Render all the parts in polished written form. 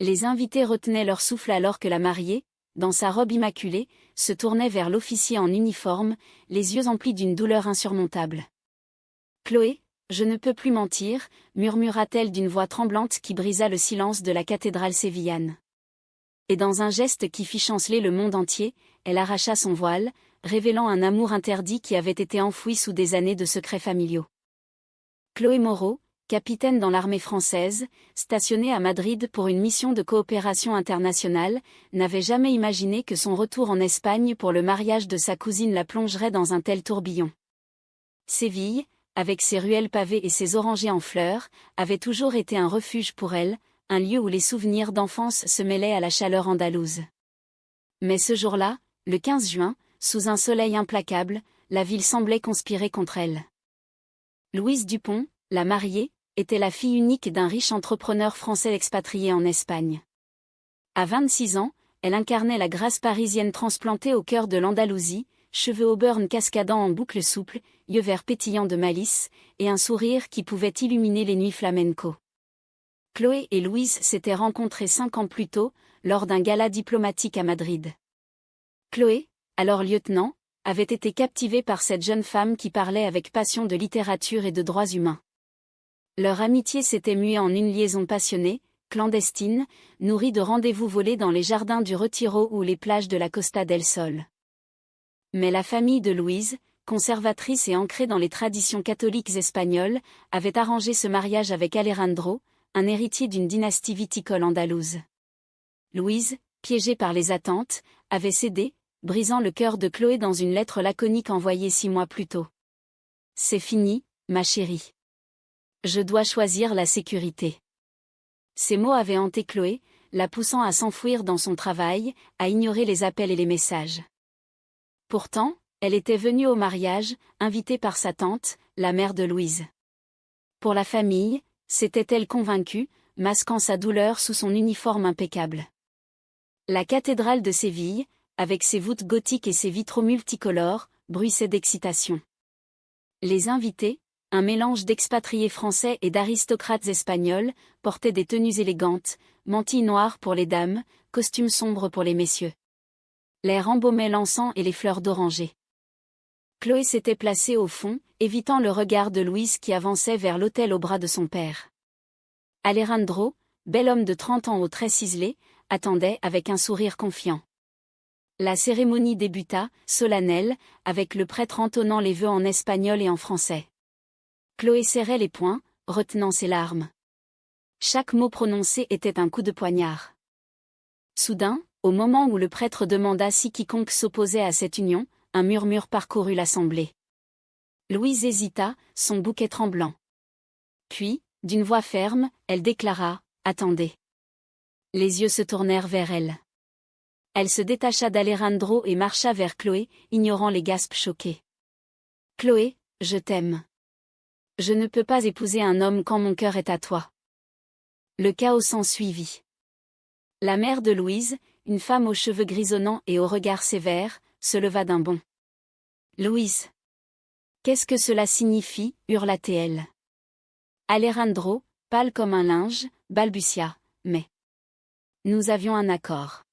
Les invités retenaient leur souffle alors que la mariée, dans sa robe immaculée, se tournait vers l'officier en uniforme, les yeux emplis d'une douleur insurmontable. « Chloé, je ne peux plus mentir », murmura-t-elle d'une voix tremblante qui brisa le silence de la cathédrale sévillane. Et dans un geste qui fit chanceler le monde entier, elle arracha son voile, révélant un amour interdit qui avait été enfoui sous des années de secrets familiaux. Chloé Moreau, capitaine dans l'armée française, stationnée à Madrid pour une mission de coopération internationale, n'avait jamais imaginé que son retour en Espagne pour le mariage de sa cousine la plongerait dans un tel tourbillon. Séville, avec ses ruelles pavées et ses orangers en fleurs, avait toujours été un refuge pour elle, un lieu où les souvenirs d'enfance se mêlaient à la chaleur andalouse. Mais ce jour-là, le 15 juin, sous un soleil implacable, la ville semblait conspirer contre elle. Louise Dupont, la mariée, était la fille unique d'un riche entrepreneur français expatrié en Espagne. À 26 ans, elle incarnait la grâce parisienne transplantée au cœur de l'Andalousie, cheveux auburn cascadant en boucles souples, yeux verts pétillants de malice, et un sourire qui pouvait illuminer les nuits flamenco. Chloé et Louise s'étaient rencontrées 5 ans plus tôt, lors d'un gala diplomatique à Madrid. Chloé, alors lieutenant, avait été captivée par cette jeune femme qui parlait avec passion de littérature et de droits humains. Leur amitié s'était muée en une liaison passionnée, clandestine, nourrie de rendez-vous volés dans les jardins du Retiro ou les plages de la Costa del Sol. Mais la famille de Louise, conservatrice et ancrée dans les traditions catholiques espagnoles, avait arrangé ce mariage avec Alejandro, un héritier d'une dynastie viticole andalouse. Louise, piégée par les attentes, avait cédé, brisant le cœur de Chloé dans une lettre laconique envoyée 6 mois plus tôt. « C'est fini, ma chérie. Je dois choisir la sécurité. » Ces mots avaient hanté Chloé, la poussant à s'enfouir dans son travail, à ignorer les appels et les messages. Pourtant, elle était venue au mariage, invitée par sa tante, la mère de Louise. Pour la famille, s'était-elle convaincue, masquant sa douleur sous son uniforme impeccable. La cathédrale de Séville, avec ses voûtes gothiques et ses vitraux multicolores, bruissait d'excitation. Les invités, un mélange d'expatriés français et d'aristocrates espagnols, portaient des tenues élégantes, mantilles noires pour les dames, costumes sombres pour les messieurs. L'air embaumait l'encens et les fleurs d'oranger. Chloé s'était placée au fond, évitant le regard de Louise qui avançait vers l'autel au bras de son père. Alejandro, bel homme de 30 ans aux traits ciselés, attendait avec un sourire confiant. La cérémonie débuta, solennelle, avec le prêtre entonnant les vœux en espagnol et en français. Chloé serrait les poings, retenant ses larmes. Chaque mot prononcé était un coup de poignard. Soudain, au moment où le prêtre demanda si quiconque s'opposait à cette union, un murmure parcourut l'assemblée. Louise hésita, son bouquet tremblant. Puis, d'une voix ferme, elle déclara « Attendez ». Les yeux se tournèrent vers elle. Elle se détacha d'Alejandro et marcha vers Chloé, ignorant les gaspes choqués. « Chloé, je t'aime. Je ne peux pas épouser un homme quand mon cœur est à toi. » Le chaos s'ensuivit. La mère de Louise, une femme aux cheveux grisonnants et au regard sévère, se leva d'un bond. « Louise. Qu'est-ce que cela signifie » hurla-t-elle. Alejandro, pâle comme un linge, balbutia, « mais... » Nous avions un accord.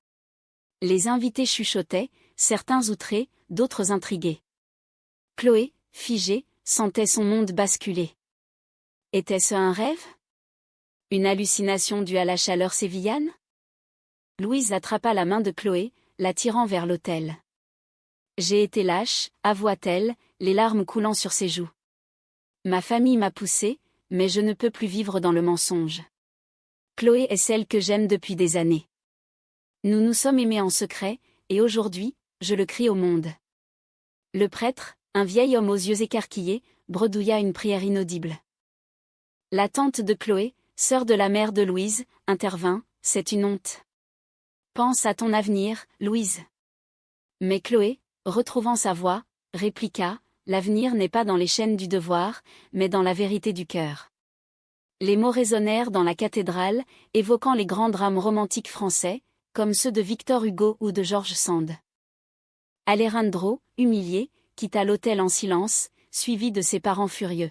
Les invités chuchotaient, certains outrés, d'autres intrigués. Chloé, figée, sentait son monde basculer. Était-ce un rêve? Une hallucination due à la chaleur sévillane? Louise attrapa la main de Chloé, la tirant vers l'autel. « J'ai été lâche » avoua-t-elle, les larmes coulant sur ses joues. « Ma famille m'a poussée, mais je ne peux plus vivre dans le mensonge. Chloé est celle que j'aime depuis des années. Nous nous sommes aimés en secret, et aujourd'hui, je le crie au monde. » Le prêtre, un vieil homme aux yeux écarquillés, bredouilla une prière inaudible. La tante de Chloé, sœur de la mère de Louise, intervint, « C'est une honte. Pense à ton avenir, Louise. » Mais Chloé, retrouvant sa voix, répliqua, « L'avenir n'est pas dans les chaînes du devoir, mais dans la vérité du cœur. » Les mots résonnèrent dans la cathédrale, évoquant les grands drames romantiques français, comme ceux de Victor Hugo ou de George Sand. Alejandro, humilié, quitta l'autel en silence, suivi de ses parents furieux.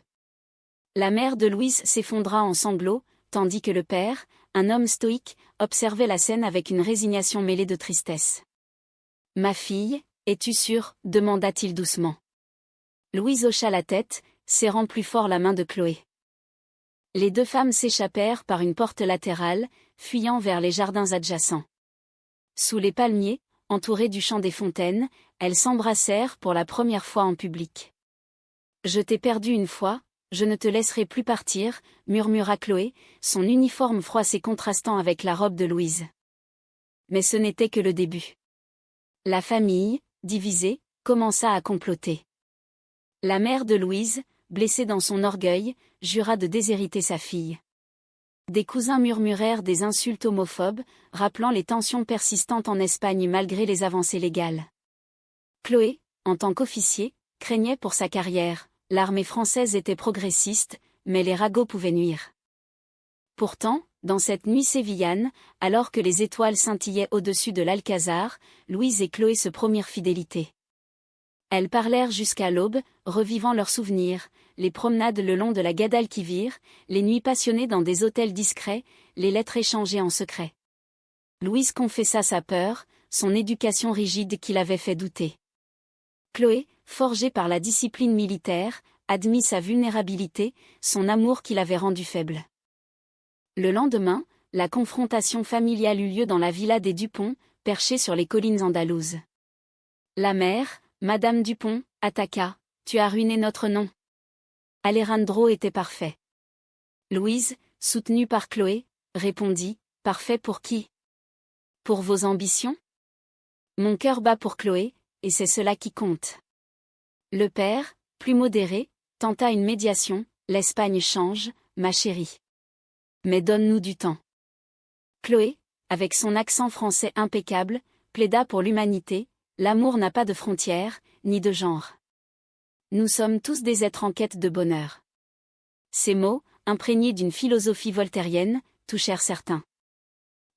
La mère de Louise s'effondra en sanglots, tandis que le père, un homme stoïque, observait la scène avec une résignation mêlée de tristesse. « Ma fille, es-tu sûre ?» demanda-t-il doucement. Louise hocha la tête, serrant plus fort la main de Chloé. Les deux femmes s'échappèrent par une porte latérale, fuyant vers les jardins adjacents. Sous les palmiers, entourées du chant des fontaines, elles s'embrassèrent pour la première fois en public. « Je t'ai perdu une fois, je ne te laisserai plus partir », murmura Chloé, son uniforme froissé contrastant avec la robe de Louise. Mais ce n'était que le début. La famille, divisée, commença à comploter. La mère de Louise, blessée dans son orgueil, jura de déshériter sa fille. Des cousins murmurèrent des insultes homophobes, rappelant les tensions persistantes en Espagne malgré les avancées légales. Chloé, en tant qu'officier, craignait pour sa carrière. L'armée française était progressiste, mais les ragots pouvaient nuire. Pourtant, dans cette nuit sévillane, alors que les étoiles scintillaient au-dessus de l'Alcazar, Louise et Chloé se promirent fidélité. Elles parlèrent jusqu'à l'aube, revivant leurs souvenirs, les promenades le long de la Guadalquivir, les nuits passionnées dans des hôtels discrets, les lettres échangées en secret. Louise confessa sa peur, son éducation rigide qui l'avait fait douter. Chloé, forgée par la discipline militaire, admit sa vulnérabilité, son amour qui l'avait rendue faible. Le lendemain, la confrontation familiale eut lieu dans la villa des Dupont, perchée sur les collines andalouses. La mère, Madame Dupont, attaqua. « Tu as ruiné notre nom. » Alejandro était parfait. Louise, soutenue par Chloé, répondit « Parfait pour qui ? Pour vos ambitions ? Mon cœur bat pour Chloé, et c'est cela qui compte. » Le père, plus modéré, tenta une médiation. « L'Espagne change, ma chérie. Mais donne-nous du temps. » Chloé, avec son accent français impeccable, plaida pour l'humanité. L'amour n'a pas de frontières, ni de genre. Nous sommes tous des êtres en quête de bonheur. Ces mots, imprégnés d'une philosophie voltairienne, touchèrent certains.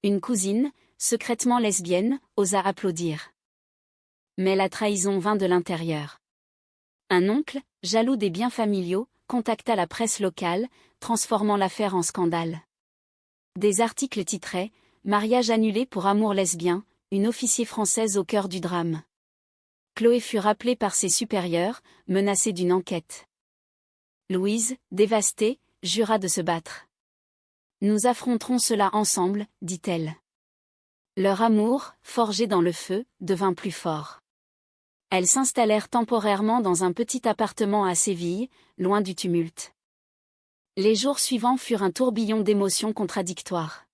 Une cousine, secrètement lesbienne, osa applaudir. Mais la trahison vint de l'intérieur. Un oncle, jaloux des biens familiaux, contacta la presse locale, transformant l'affaire en scandale. Des articles titraient « Mariage annulé pour amour lesbien, une officier française au cœur du drame ». Chloé fut rappelée par ses supérieurs, menacée d'une enquête. Louise, dévastée, jura de se battre. « Nous affronterons cela ensemble », dit-elle. Leur amour, forgé dans le feu, devint plus fort. Elles s'installèrent temporairement dans un petit appartement à Séville, loin du tumulte. Les jours suivants furent un tourbillon d'émotions contradictoires.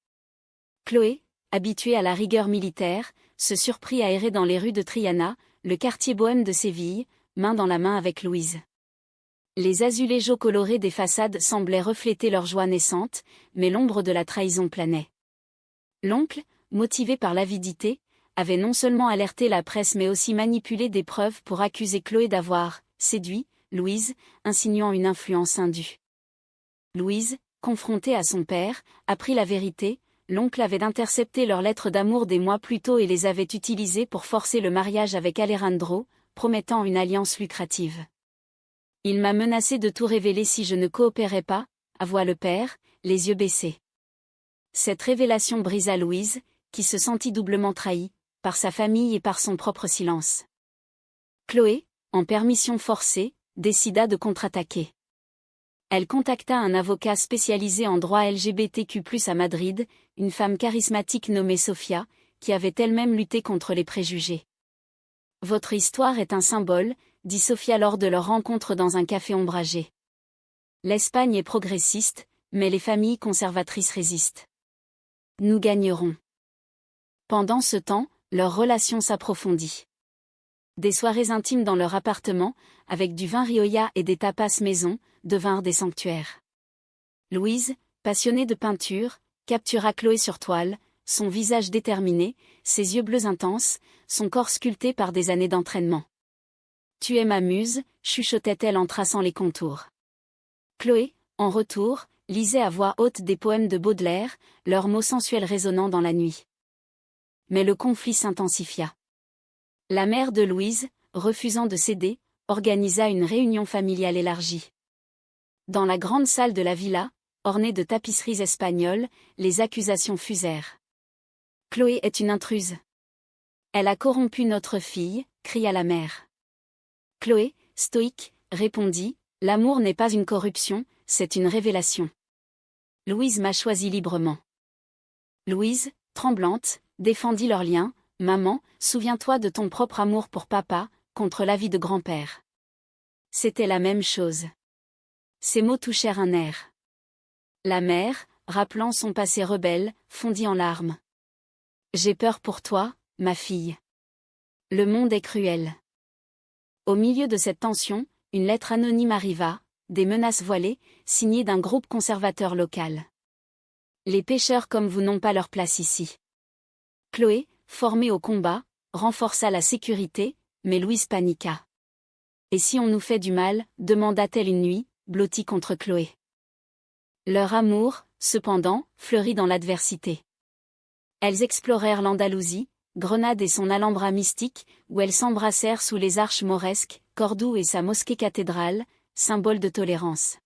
Chloé, habituée à la rigueur militaire, se surprit à errer dans les rues de Triana, le quartier bohème de Séville, main dans la main avec Louise. Les azulejos colorés des façades semblaient refléter leur joie naissante, mais l'ombre de la trahison planait. L'oncle, motivé par l'avidité, avait non seulement alerté la presse mais aussi manipulé des preuves pour accuser Chloé d'avoir séduit Louise, insinuant une influence indue. Louise, confrontée à son père, apprit la vérité. L'oncle avait intercepté leurs lettres d'amour des mois plus tôt et les avait utilisées pour forcer le mariage avec Alejandro, promettant une alliance lucrative. « Il m'a menacé de tout révéler si je ne coopérais pas », avoua le père, les yeux baissés. Cette révélation brisa Louise, qui se sentit doublement trahie, par sa famille et par son propre silence. Chloé, en permission forcée, décida de contre-attaquer. Elle contacta un avocat spécialisé en droit LGBTQ+ à Madrid, une femme charismatique nommée Sofia, qui avait elle-même lutté contre les préjugés. « Votre histoire est un symbole », dit Sofia lors de leur rencontre dans un café ombragé. « L'Espagne est progressiste, mais les familles conservatrices résistent. Nous gagnerons. » Pendant ce temps, leur relation s'approfondit. Des soirées intimes dans leur appartement, avec du vin Rioja et des tapas maison, devinrent des sanctuaires. Louise, passionnée de peinture, captura Chloé sur toile, son visage déterminé, ses yeux bleus intenses, son corps sculpté par des années d'entraînement. « Tu es ma muse », chuchotait-elle en traçant les contours. Chloé, en retour, lisait à voix haute des poèmes de Baudelaire, leurs mots sensuels résonnant dans la nuit. Mais le conflit s'intensifia. La mère de Louise, refusant de céder, organisa une réunion familiale élargie. Dans la grande salle de la villa, ornée de tapisseries espagnoles, les accusations fusèrent. Chloé est une intruse. Elle a corrompu notre fille, cria la mère. Chloé, stoïque, répondit, l'amour n'est pas une corruption, c'est une révélation. Louise m'a choisi librement. Louise, tremblante, défendit leur lien. Maman, souviens-toi de ton propre amour pour papa, contre l'avis de grand-père. C'était la même chose. Ces mots touchèrent un nerf. La mère, rappelant son passé rebelle, fondit en larmes. J'ai peur pour toi, ma fille. Le monde est cruel. Au milieu de cette tension, une lettre anonyme arriva, des menaces voilées, signées d'un groupe conservateur local. Les pêcheurs comme vous n'ont pas leur place ici. Chloé, formée au combat, renforça la sécurité, mais Louise paniqua. Et si on nous fait du mal, demanda-t-elle une nuit, blottie contre Chloé. Leur amour, cependant, fleurit dans l'adversité. Elles explorèrent l'Andalousie, Grenade et son Alhambra mystique, où elles s'embrassèrent sous les arches mauresques, Cordoue et sa mosquée cathédrale, symbole de tolérance.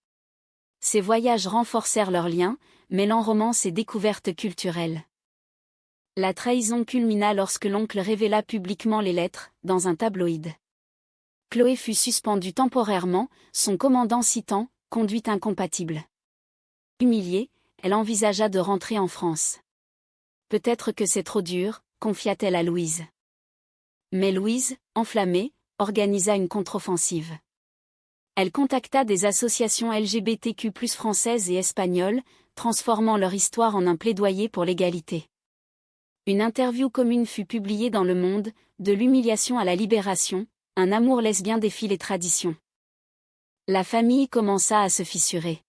Ces voyages renforcèrent leurs liens, mêlant romance et découvertes culturelles. La trahison culmina lorsque l'oncle révéla publiquement les lettres, dans un tabloïd. Chloé fut suspendue temporairement, son commandant citant « conduite incompatible ». Humiliée, elle envisagea de rentrer en France. Peut-être que c'est trop dur, confia-t-elle à Louise. Mais Louise, enflammée, organisa une contre-offensive. Elle contacta des associations LGBTQ+ françaises et espagnoles, transformant leur histoire en un plaidoyer pour l'égalité. Une interview commune fut publiée dans Le Monde, de l'humiliation à la libération, un amour lesbien défie les traditions. La famille commença à se fissurer.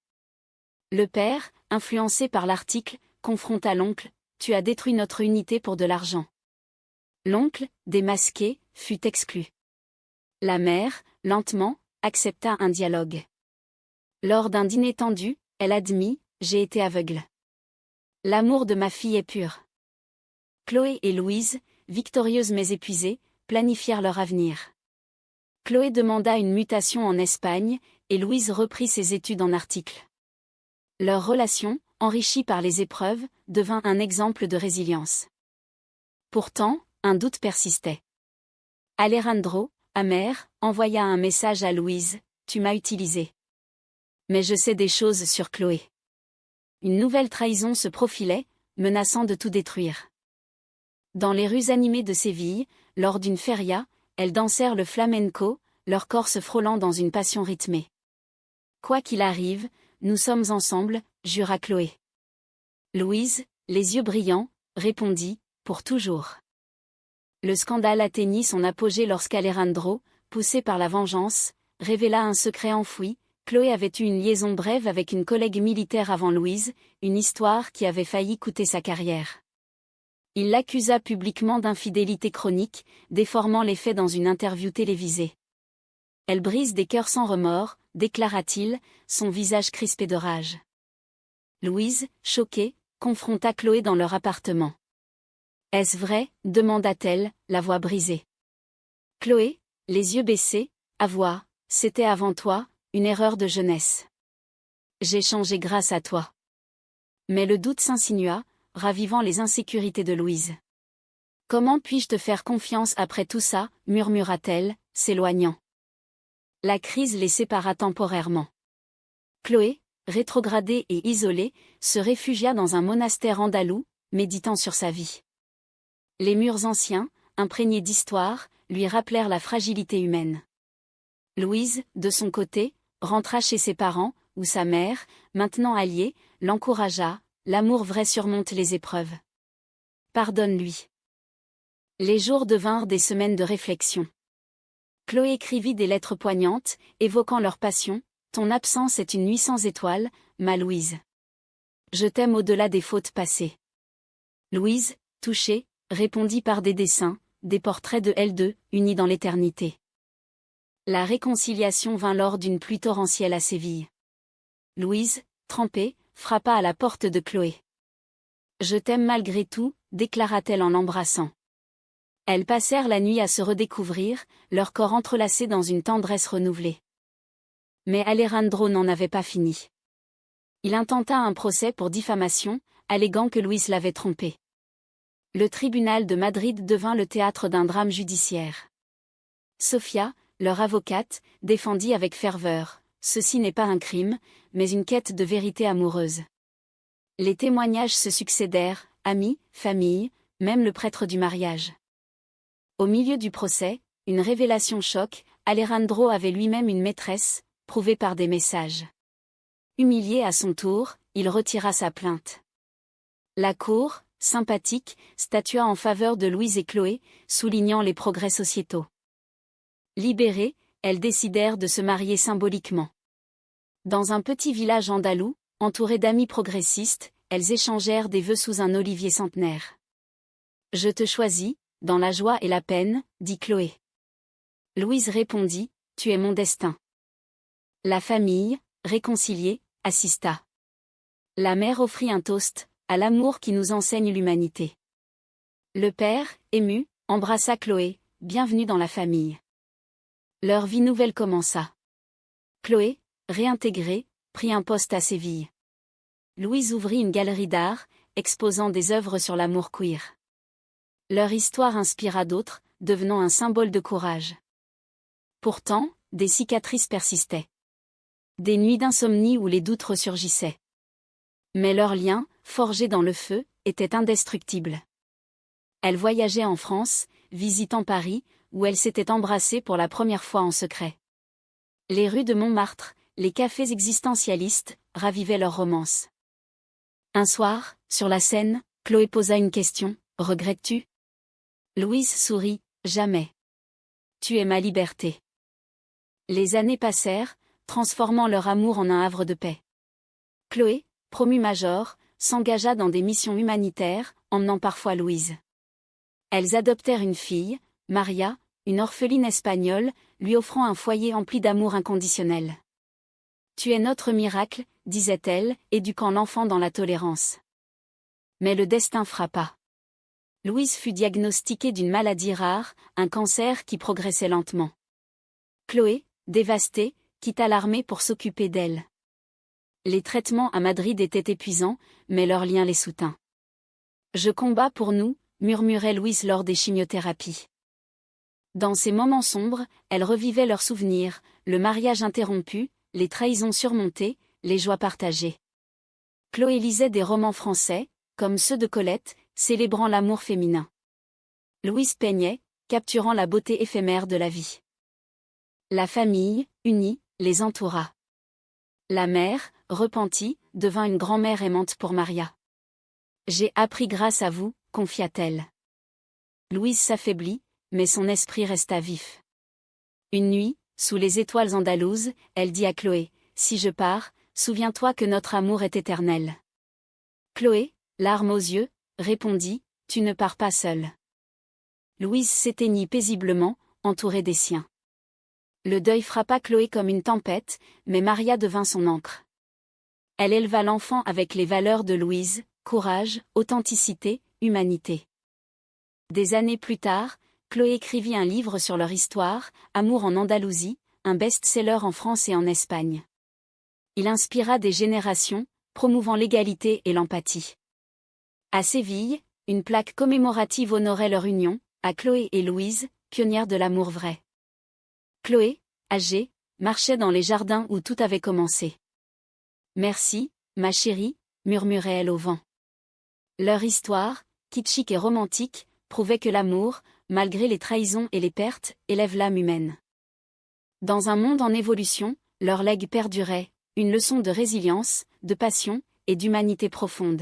Le père, influencé par l'article, confronta l'oncle, « Tu as détruit notre unité pour de l'argent ». L'oncle, démasqué, fut exclu. La mère, lentement, accepta un dialogue. Lors d'un dîner tendu, elle admit « J'ai été aveugle. L'amour de ma fille est pur ». Chloé et Louise, victorieuses mais épuisées, planifièrent leur avenir. Chloé demanda une mutation en Espagne, et Louise reprit ses études en article. Leur relation, enrichie par les épreuves, devint un exemple de résilience. Pourtant, un doute persistait. Alejandro, amer, envoya un message à Louise, « Tu m'as utilisé. Mais je sais des choses sur Chloé. » Une nouvelle trahison se profilait, menaçant de tout détruire. Dans les rues animées de Séville, lors d'une feria, elles dansèrent le flamenco, leur corps se frôlant dans une passion rythmée. « Quoi qu'il arrive, nous sommes ensemble, » jura Chloé. Louise, les yeux brillants, répondit, « Pour toujours. » Le scandale atteignit son apogée lorsqu'Alejandro, poussé par la vengeance, révéla un secret enfoui. Chloé avait eu une liaison brève avec une collègue militaire avant Louise, une histoire qui avait failli coûter sa carrière. Il l'accusa publiquement d'infidélité chronique, déformant les faits dans une interview télévisée. « Elle brise des cœurs sans remords », déclara-t-il, son visage crispé de rage. Louise, choquée, confronta Chloé dans leur appartement. « Est-ce vrai ?» demanda-t-elle, la voix brisée. Chloé, les yeux baissés, avoua, « C'était avant toi, une erreur de jeunesse. J'ai changé grâce à toi. » Mais le doute s'insinua, ravivant les insécurités de Louise. « Comment puis-je te faire confiance après tout ça ?» murmura-t-elle, s'éloignant. La crise les sépara temporairement. Chloé, rétrogradée et isolée, se réfugia dans un monastère andalou, méditant sur sa vie. Les murs anciens, imprégnés d'histoire, lui rappelèrent la fragilité humaine. Louise, de son côté, rentra chez ses parents, où sa mère, maintenant alliée, l'encouragea, « L'amour vrai surmonte les épreuves. Pardonne-lui. » Les jours devinrent des semaines de réflexion. Chloé écrivit des lettres poignantes, évoquant leur passion. « Ton absence est une nuit sans étoiles, ma Louise. Je t'aime au-delà des fautes passées. » Louise, touchée, répondit par des dessins, des portraits de elles deux, unis dans l'éternité. La réconciliation vint lors d'une pluie torrentielle à Séville. Louise, trempée, frappa à la porte de Chloé. « Je t'aime malgré tout », déclara-t-elle en l'embrassant. Elles passèrent la nuit à se redécouvrir, leurs corps entrelacés dans une tendresse renouvelée. Mais Alejandro n'en avait pas fini. Il intenta un procès pour diffamation, alléguant que Louise l'avait trompé. Le tribunal de Madrid devint le théâtre d'un drame judiciaire. Sofia, leur avocate, défendit avec ferveur « Ceci n'est pas un crime, mais une quête de vérité amoureuse ». Les témoignages se succédèrent, amis, famille, même le prêtre du mariage. Au milieu du procès, une révélation choque, Alejandro avait lui-même une maîtresse, prouvée par des messages. Humilié à son tour, il retira sa plainte. La cour, sympathique, statua en faveur de Louise et Chloé, soulignant les progrès sociétaux. Libérées, elles décidèrent de se marier symboliquement. Dans un petit village andalou, entourées d'amis progressistes, elles échangèrent des vœux sous un olivier centenaire. « Je te choisis, dans la joie et la peine, » dit Chloé. Louise répondit, « Tu es mon destin. » La famille, réconciliée, assista. La mère offrit un toast, à l'amour qui nous enseigne l'humanité. Le père, ému, embrassa Chloé, bienvenue dans la famille. Leur vie nouvelle commença. Chloé, réintégrée, prit un poste à Séville. Louise ouvrit une galerie d'art, exposant des œuvres sur l'amour queer. Leur histoire inspira d'autres, devenant un symbole de courage. Pourtant, des cicatrices persistaient. Des nuits d'insomnie où les doutes ressurgissaient. Mais leur lien, forgé dans le feu, était indestructible. Elles voyageaient en France, visitant Paris, où elles s'étaient embrassées pour la première fois en secret. Les rues de Montmartre, les cafés existentialistes, ravivaient leur romance. Un soir, sur la scène, Chloé posa une question, « Regrettes-tu » Louise sourit, « Jamais. Tu es ma liberté. » Les années passèrent, transformant leur amour en un havre de paix. Chloé, promue major, s'engagea dans des missions humanitaires, emmenant parfois Louise. Elles adoptèrent une fille, Maria, une orpheline espagnole, lui offrant un foyer empli d'amour inconditionnel. « Tu es notre miracle », disait-elle, éduquant l'enfant dans la tolérance. Mais le destin frappa. Louise fut diagnostiquée d'une maladie rare, un cancer qui progressait lentement. Chloé, dévastée, quitta l'armée pour s'occuper d'elle. Les traitements à Madrid étaient épuisants, mais leur lien les soutint. « Je combats pour nous », murmurait Louise lors des chimiothérapies. Dans ces moments sombres, elle revivait leurs souvenirs, le mariage interrompu, les trahisons surmontées, les joies partagées. Chloé lisait des romans français, comme ceux de Colette, célébrant l'amour féminin. Louise peignait, capturant la beauté éphémère de la vie. La famille, unie, les entoura. La mère, repentie, devint une grand-mère aimante pour Maria. « J'ai appris grâce à vous », confia-t-elle. Louise s'affaiblit, mais son esprit resta vif. Une nuit, sous les étoiles andalouses, elle dit à Chloé, « Si je pars, souviens-toi que notre amour est éternel. » Chloé, larmes aux yeux, répondit, « Tu ne pars pas seule. » Louise s'éteignit paisiblement, entourée des siens. Le deuil frappa Chloé comme une tempête, mais Maria devint son ancre. Elle éleva l'enfant avec les valeurs de Louise, courage, authenticité, humanité. Des années plus tard, Chloé écrivit un livre sur leur histoire, Amour en Andalousie, un best-seller en France et en Espagne. Il inspira des générations, promouvant l'égalité et l'empathie. À Séville, une plaque commémorative honorait leur union, à Chloé et Louise, pionnières de l'amour vrai. Chloé, âgée, marchait dans les jardins où tout avait commencé. « Merci, ma chérie », murmurait-elle au vent. Leur histoire, kitschik et romantique, prouvait que l'amour, malgré les trahisons et les pertes, élève l'âme humaine. Dans un monde en évolution, leur legs perdurait, une leçon de résilience, de passion et d'humanité profonde.